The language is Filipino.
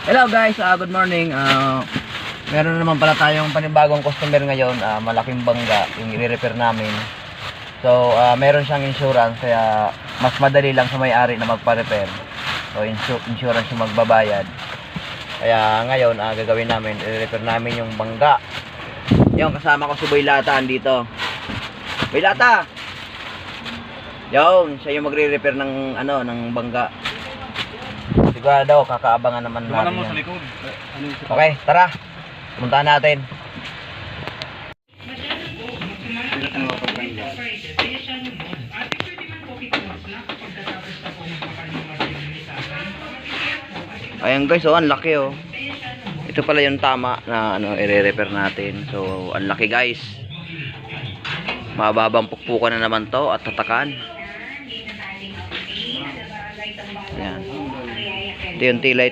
Hello guys, good morning. Meron naman pala tayong panibagong customer ngayon, malaking bangga yung i-repair namin. So, meron siyang insurance kaya mas madali lang sa may-ari na magpa-repair. So, insurance yung magbabayad. Kaya ngayon, gagawin namin, i-repair namin yung bangga. Yung kasama ko si Boy Lata andito. Boy Lata! Yung, siya yung magre-repair ng ng bangga. Sigurado, kakaabangan naman natin mo yan. sa likod. Okay, tara. Pumuntahan natin. Ayan guys, ang laki oh. Ito pala yung tama na i-repair natin. So, ang laki guys. Mababang pukpukan na naman to at tatakan. Ayan. Ito yung T-light